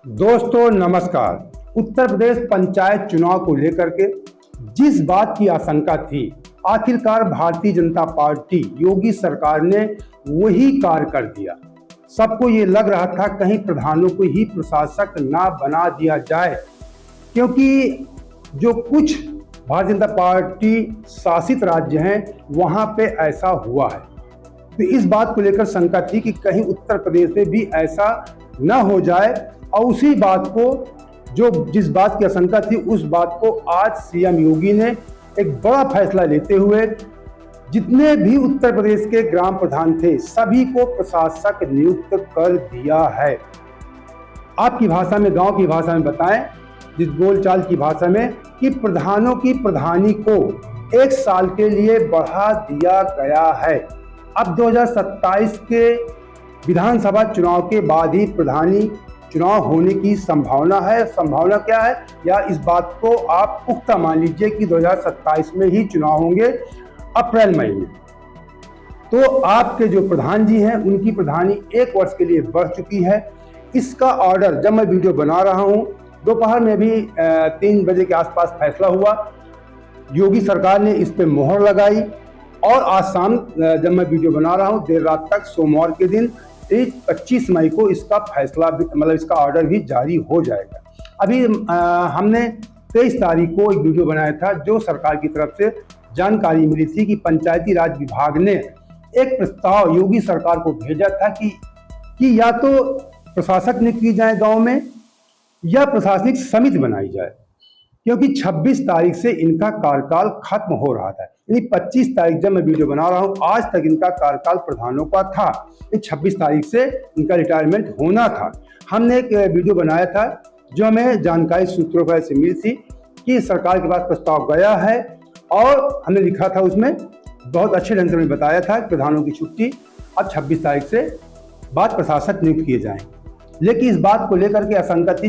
दोस्तों नमस्कार। उत्तर प्रदेश पंचायत चुनाव को लेकर के जिस बात की आशंका थी, आखिरकार भारतीय जनता पार्टी योगी सरकार ने वही कार्य कर दिया। सबको ये लग रहा था कहीं प्रधानों को ही प्रशासक ना बना दिया जाए, क्योंकि जो कुछ भारतीय जनता पार्टी शासित राज्य हैं वहां पे ऐसा हुआ है। तो इस बात को लेकर शंका थी कि कहीं उत्तर प्रदेश में भी ऐसा न हो जाए, और उसी बात को जिस बात की आशंका थी उस बात को आज सीएम योगी ने एक बड़ा फैसला लेते हुए जितने भी उत्तर प्रदेश के ग्राम प्रधान थे सभी को प्रशासक नियुक्त कर दिया है। आपकी भाषा में, गांव की भाषा में बताएं, जिस बोलचाल की भाषा में, कि प्रधानों की प्रधानी को 1 साल के लिए बढ़ा दिया गया है। अब 2027 के विधानसभा चुनाव के बाद ही प्रधानी चुनाव होने की संभावना है। संभावना क्या है, या इस बात को आप पुख्ता मान लीजिए कि 2027 में ही चुनाव होंगे, अप्रैल मई में। तो आपके जो प्रधान जी हैं उनकी प्रधानी 1 वर्ष के लिए बढ़ चुकी है। इसका ऑर्डर जब मैं वीडियो बना रहा हूं, दोपहर में भी 3 बजे के आसपास फैसला हुआ। योगी सरकार ने इस पे मोहर लगाई और आज शाम जब मैं वीडियो बना रहा हूं देर रात तक, सोमवार के दिन 25 मई को इसका फैसला भी, मतलब इसका ऑर्डर भी जारी हो जाएगा। अभी हमने 23 तारीख को एक वीडियो बनाया था जो सरकार की तरफ से जानकारी मिली थी कि पंचायती राज विभाग ने एक प्रस्ताव योगी सरकार को भेजा था कि या तो प्रशासक नियुक्त की जाए गांव में, या प्रशासनिक समिति बनाई जाए, क्योंकि 26 तारीख से इनका कार्यकाल खत्म हो रहा था। यानी 25 तारीख जब मैं वीडियो बना रहा हूं, आज तक इनका कार्यकाल प्रधानों का था। 26 तारीख से इनका रिटायरमेंट होना था। हमने एक वीडियो बनाया था जो हमें जानकारी सूत्रों पर से मिली थी कि सरकार के पास प्रस्ताव गया है, और हमने लिखा था उसमें, बहुत अच्छे ढंग से हमने बताया था कि प्रधानों की छुट्टी अब 26 तारीख से बाद प्रशासक नियुक्त किए जाएं। लेकिन इस बात को लेकर के आशंका थी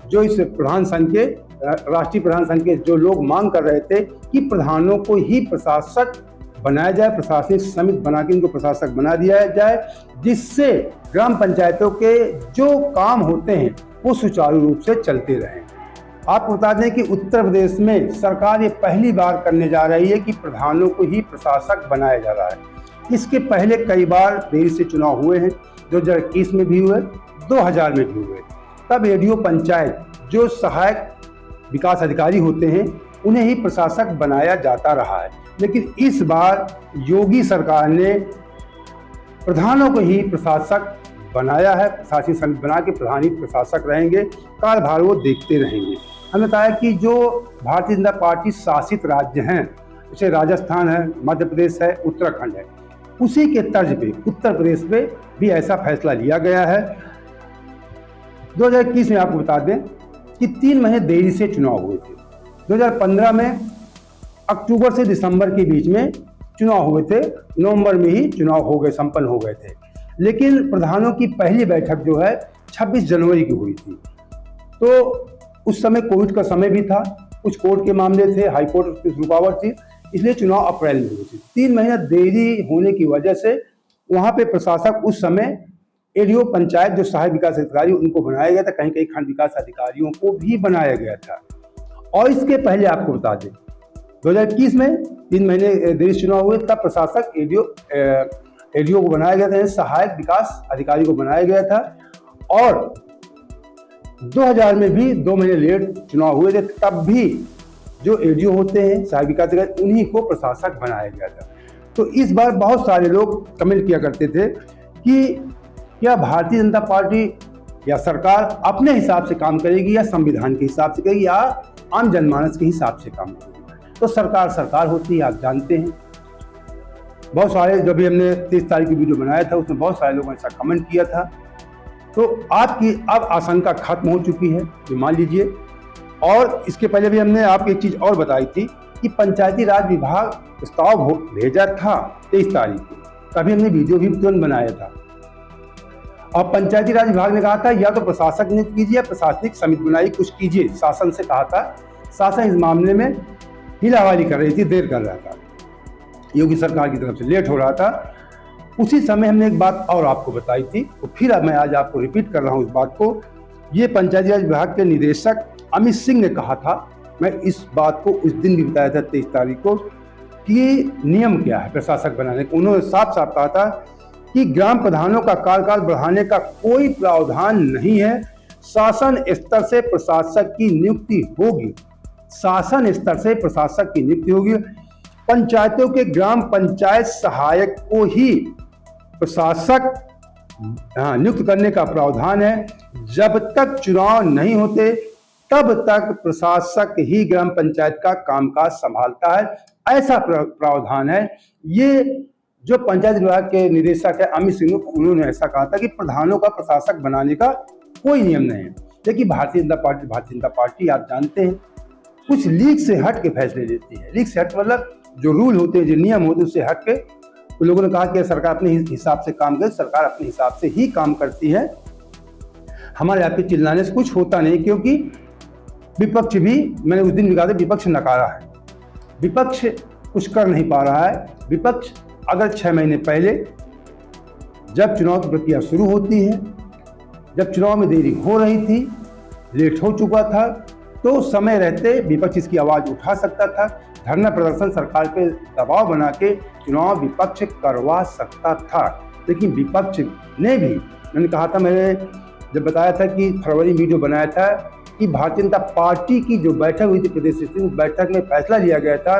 जो इस प्रधान संघ के, राष्ट्रीय प्रधान संघ के जो लोग मांग कर रहे थे कि प्रधानों को ही प्रशासक बनाया जाए, प्रशासनिक समिति बना के इनको प्रशासक बना दिया जाए, जिससे ग्राम पंचायतों के जो काम होते हैं वो सुचारू रूप से चलते रहें। आपको बता दें कि उत्तर प्रदेश में सरकार ये पहली बार करने जा रही है कि प्रधानों को ही प्रशासक बनाया जा रहा है। इसके पहले कई बार देरी से चुनाव हुए हैं, 2021 में भी हुए, 2000 में भी हुए। तब एडीओ पंचायत जो सहायक विकास अधिकारी होते हैं उन्हें ही प्रशासक बनाया जाता रहा है। लेकिन इस बार योगी सरकार ने प्रधानों को ही प्रशासक बनाया है। प्रशासनिक समिति बना के प्रधान ही प्रशासक रहेंगे, कार्यभार वो देखते रहेंगे। हमने बताया कि जो भारतीय जनता पार्टी शासित राज्य हैं, जैसे राजस्थान है, मध्य प्रदेश है, उत्तराखंड है, उसी के तर्ज पे उत्तर प्रदेश में भी ऐसा फैसला लिया गया है। 2021 में आपको बता दें कि 3 महीने देरी से चुनाव हुए थे। 2015 में अक्टूबर से दिसंबर के बीच में चुनाव हुए थे, नवंबर में ही चुनाव हो गए, संपन्न हो गए थे। लेकिन प्रधानों की पहली बैठक जो है 26 जनवरी की हुई थी। तो उस समय कोविड का समय भी था, कुछ कोर्ट के मामले थे, हाई कोर्ट की रुकावट थी, इसलिए चुनाव अप्रैल में हुई थी। 3 महीना देरी होने की वजह से वहाँ पे प्रशासक उस समय एडीओ पंचायत जो सहायक विकास अधिकारी उनको बनाया गया था, कहीं कहीं खंड विकास अधिकारियों को भी बनाया गया था। और इसके पहले आपको बता दें 2021 में 3 महीने देरी चुनाव हुए, तब प्रशासक एडीओ को बनाया गया था, सहायक विकास अधिकारी को बनाया गया था। और 2000 में भी 2 महीने लेट चुनाव हुए थे, तब भी जो एडीओ होते हैं सहायक विकास अधिकारी उन्हीं को प्रशासक बनाया गया था। तो इस बार बहुत सारे लोग कमेंट किया करते थे कि क्या भारतीय जनता पार्टी या सरकार अपने हिसाब से काम करेगी या संविधान के हिसाब से करेगी या आम जनमानस के हिसाब से काम करेगी। तो सरकार होती है, आप जानते हैं। बहुत सारे, जब भी हमने 30 तारीख की वीडियो बनाया था उसमें बहुत सारे लोगों ने ऐसा कमेंट किया था। तो आपकी अब आशंका खत्म हो चुकी है, ये मान लीजिए। और इसके पहले भी हमने आपको एक चीज़ और बताई थी कि पंचायती राज विभाग प्रस्ताव भेजा था 23 तारीख को, तभी हमने वीडियो भी तुरंत बनाया था। और पंचायती राज विभाग ने कहा था या तो प्रशासक नियुक्त कीजिए या प्रशासनिक समिति बनाई, कुछ कीजिए, शासन से कहा था। शासन इस मामले में हिलावाली कर रही थी, देर कर रहा था, योगी सरकार की तरफ से लेट हो रहा था। उसी समय हमने एक बात और आपको बताई थी, तो फिर अब मैं आज आपको रिपीट कर रहा हूँ इस बात को। ये पंचायती राज विभाग के निदेशक अमित सिंह ने कहा था, मैं इस बात को उस दिन भी बताया था 23 तारीख को, कि नियम क्या है प्रशासक बनाने का। उन्होंने साफ साफ कहा था कि ग्राम प्रधानों का कार्यकाल बढ़ाने का कोई प्रावधान नहीं है, शासन स्तर से प्रशासक की नियुक्ति होगी, शासन स्तर से प्रशासक की नियुक्ति होगी। पंचायतों के ग्राम पंचायत सहायक को ही प्रशासक नियुक्त करने का प्रावधान है। जब तक चुनाव नहीं होते तब तक प्रशासक ही ग्राम पंचायत का कामकाज संभालता है, ऐसा प्रावधान है। ये जो पंचायत विभाग के निदेशक है अमित सिंह, उन्होंने ऐसा कहा था कि प्रधानों का प्रशासक बनाने का कोई नियम नहीं है। लेकिन भारतीय जनता पार्टी आप जानते हैं कुछ लीक से हट के फैसले लेती है। लीक से हट मतलब जो रूल होते हैं, जो नियम होते हैं, उससे हट के उन लोगों ने कहा कि सरकार अपने हिसाब से काम करे। सरकार अपने हिसाब से ही काम करती है, हमारे यहाँ पे चिल्लाने से कुछ होता नहीं, क्योंकि विपक्ष भी, मैंने उस दिन भी कहा था, विपक्ष नकारा है, विपक्ष कुछ कर नहीं पा रहा है। विपक्ष अगर 6 महीने पहले जब चुनाव की प्रक्रिया शुरू होती है, जब चुनाव में देरी हो रही थी, लेट हो चुका था, तो समय रहते विपक्ष इसकी आवाज उठा सकता था, धरना प्रदर्शन सरकार पे दबाव बना के चुनाव विपक्ष करवा सकता था। लेकिन विपक्ष ने भी, मैंने कहा था, मैंने जब बताया था कि फरवरी वीडियो बनाया था कि भारतीय जनता पार्टी की जो बैठक हुई थी प्रदेश स्थिति, उस बैठक में फैसला लिया गया था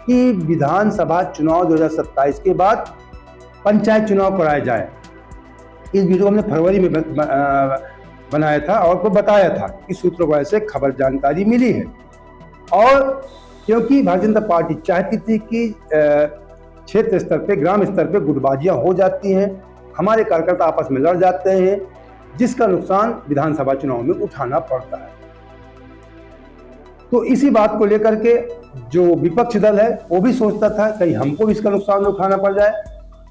कि विधानसभा चुनाव 2027 के बाद पंचायत चुनाव कराया जाए। इस वीडियो हमने फरवरी में बनाया था और को बताया था कि सूत्रों को ऐसे खबर जानकारी मिली है। और क्योंकि भारतीय जनता पार्टी चाहती थी कि क्षेत्र स्तर पे, ग्राम स्तर पे गुटबाजियां हो जाती हैं, हमारे कार्यकर्ता आपस में लड़ जाते हैं, जिसका नुकसान विधानसभा चुनाव में उठाना पड़ता है। तो इसी बात को लेकर के जो विपक्ष दल है वो भी सोचता था कहीं हमको भी इसका नुकसान उठाना पड़ जाए।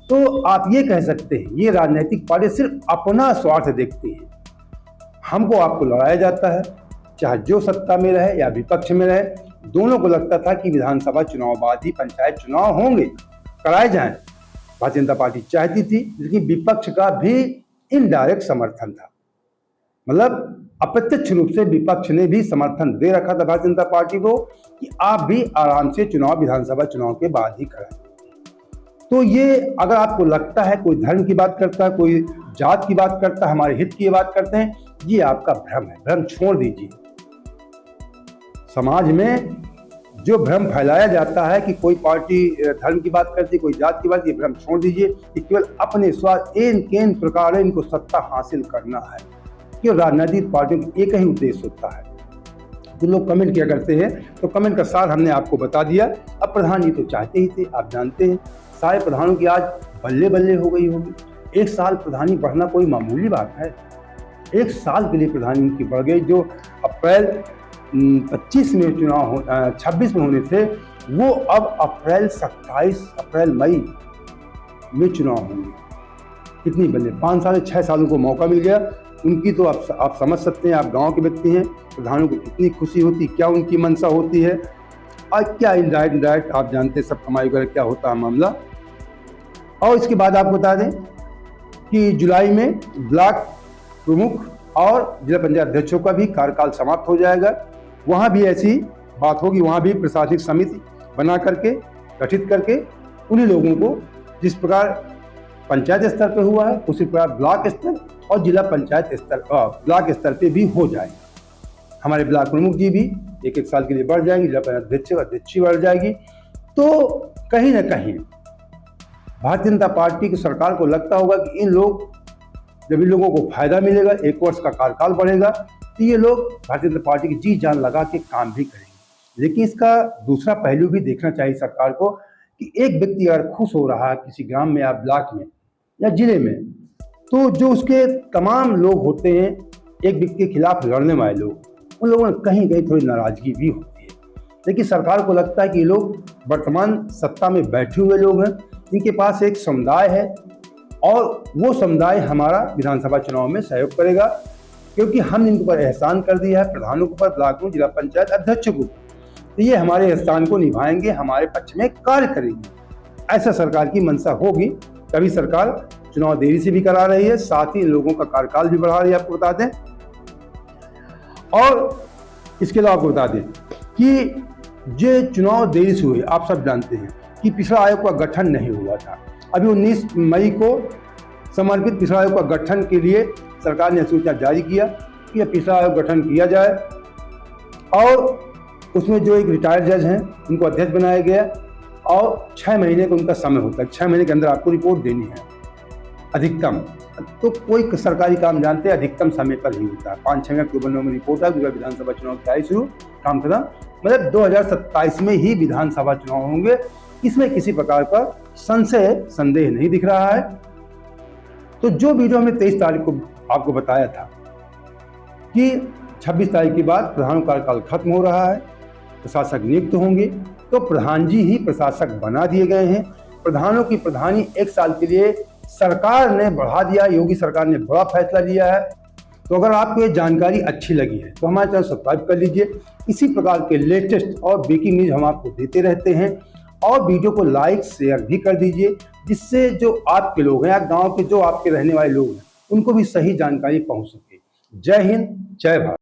तो आप ये कह सकते हैं ये राजनीतिक पार्टी सिर्फ अपना स्वार्थ देखती है। हमको आपको लड़ाया जाता है, चाहे जो सत्ता में रहे या विपक्ष में रहे, दोनों को लगता था कि विधानसभा चुनाव बाद ही पंचायत चुनाव होंगे, कराए जाएं। भारतीय जनता पार्टी चाहती थी, लेकिन विपक्ष का भी इनडायरेक्ट समर्थन था, मतलब अप्रत्यक्ष रूप से विपक्ष ने भी समर्थन दे रखा था भारतीय जनता पार्टी को कि आप भी आराम से चुनाव विधानसभा चुनाव के बाद ही कराएं। तो ये अगर आपको लगता है कोई धर्म की बात करता है, कोई जात की बात करता है, हमारे हित की बात करते हैं, ये आपका भ्रम है, भ्रम छोड़ दीजिए। समाज में जो भ्रम फैलाया जाता है कि कोई पार्टी धर्म की बात करती है, कोई जात की बात, ये भ्रम छोड़ दीजिए कि केवल अपने स्वार्थ केन प्रकार इनको सत्ता हासिल करना है। क्यों राजनीतिक पार्टियों का एक ही उद्देश्य होता है। जो लोग कमेंट किया करते हैं, तो कमेंट का सार हमने आपको बता दिया। अब प्रधान जी तो चाहते ही थे, आप जानते हैं, सारे प्रधानों की आज बल्ले बल्ले हो गई होगी। 1 साल प्रधानी बढ़ना कोई मामूली बात है। 1 साल के लिए प्रधानी की बढ़ गई। जो अप्रैल 25 में चुनाव 26 में होने थे, वो अब अप्रैल 27 अप्रैल मई में चुनाव होंगे। कितनी बल्ले, 5 साल 6 सालों को मौका मिल गया उनकी। तो आप समझ सकते हैं, आप गांव के व्यक्ति हैं, प्रधानों को कितनी खुशी होती, क्या उनकी मनसा होती है, और क्या इनडायरेक्ट आप जानते हैं सब कमाई वगैरह क्या होता है मामला। और इसके बाद आपको बता दें कि जुलाई में ब्लॉक प्रमुख और जिला पंचायत अध्यक्षों का भी कार्यकाल समाप्त हो जाएगा। वहाँ भी ऐसी बात होगी, वहाँ भी प्रशासनिक समिति बना करके, गठित करके, उन्हीं लोगों को जिस प्रकार पंचायत स्तर पे हुआ है उसी प्रकार ब्लॉक स्तर और जिला पंचायत स्तर ब्लॉक स्तर पे भी हो जाए। हमारे ब्लॉक प्रमुख जी भी 1-1 साल के लिए बढ़ जाएंगे, जिला पंचायत अध्यक्ष बढ़ जाएगी। तो कहीं ना कहीं भारतीय जनता पार्टी की सरकार को लगता होगा कि जब इन लोगों को फायदा मिलेगा, 1 वर्ष का कार्यकाल बढ़ेगा, तो ये लोग भारतीय जनता पार्टी की जी जान लगा के काम भी करेंगे। लेकिन इसका दूसरा पहलू भी देखना चाहिए सरकार को कि एक व्यक्ति अगर खुश हो रहा है किसी ग्राम में या ब्लॉक में या जिले में, तो जो उसके तमाम लोग होते हैं, एक व्यक्ति के खिलाफ लड़ने वाले लोग, उन लोगों में कहीं कहीं थोड़ी नाराजगी भी होती है। लेकिन सरकार को लगता है कि ये लोग वर्तमान सत्ता में बैठे हुए लोग हैं, इनके पास एक समुदाय है और वो समुदाय हमारा विधानसभा चुनाव में सहयोग करेगा, क्योंकि हमने इनके ऊपर एहसान कर दिया है, प्रधानों के ऊपर, ब्लॉक में, जिला पंचायत अध्यक्ष को, तो ये हमारे एहसान को निभाएंगे, हमारे पक्ष में कार्य करेंगे। ऐसा सरकार की मंशा होगी। तभी सरकार चुनाव देरी से भी करा रही है, साथ ही इन लोगों का कार्यकाल भी बढ़ा रही है, आपको बता दें। और इसके अलावा आपको बता दें कि जो चुनाव देरी से हुए, आप सब जानते हैं कि पिछड़ा आयोग का गठन नहीं हुआ था। अभी 19 मई को समर्पित पिछड़ा आयोग का गठन के लिए सरकार ने सूचना जारी किया कि पिछड़ा आयोग गठन किया जाए, और उसमें जो एक रिटायर्ड जज हैं उनको अध्यक्ष बनाया गया, और 6 महीने का उनका समय होता है। 6 महीने के अंदर आपको रिपोर्ट देनी है अधिकतम। तो कोई सरकारी काम जानते हैं अधिकतम समय पर ही होता है। 5-6 महीने अक्टूबर में रिपोर्ट है, विधानसभा चुनाव की तैयारी शुरू, काम खत्म। मतलब 2027 में ही विधानसभा चुनाव होंगे, इसमें किसी प्रकार का संदेह नहीं दिख रहा है। तो जो वीडियो हमने 23 तारीख को आपको बताया था कि 26 तारीख के बाद प्रधान कार्यकाल खत्म हो रहा है, प्रशासक नियुक्त होंगे, तो प्रधान जी ही प्रशासक बना दिए गए हैं। प्रधानों की प्रधानी 1 साल के लिए सरकार ने बढ़ा दिया, योगी सरकार ने बड़ा फैसला लिया है। तो अगर आपको ये जानकारी अच्छी लगी है तो हमारे चैनल सब्सक्राइब कर लीजिए। इसी प्रकार के लेटेस्ट और ब्रेकिंग न्यूज हम आपको देते रहते हैं, और वीडियो को लाइक शेयर भी कर दीजिए, जिससे जो आपके लोग हैं या गाँव के जो आपके रहने वाले लोग हैं उनको भी सही जानकारी पहुँच सके। जय हिंद, जय भारत।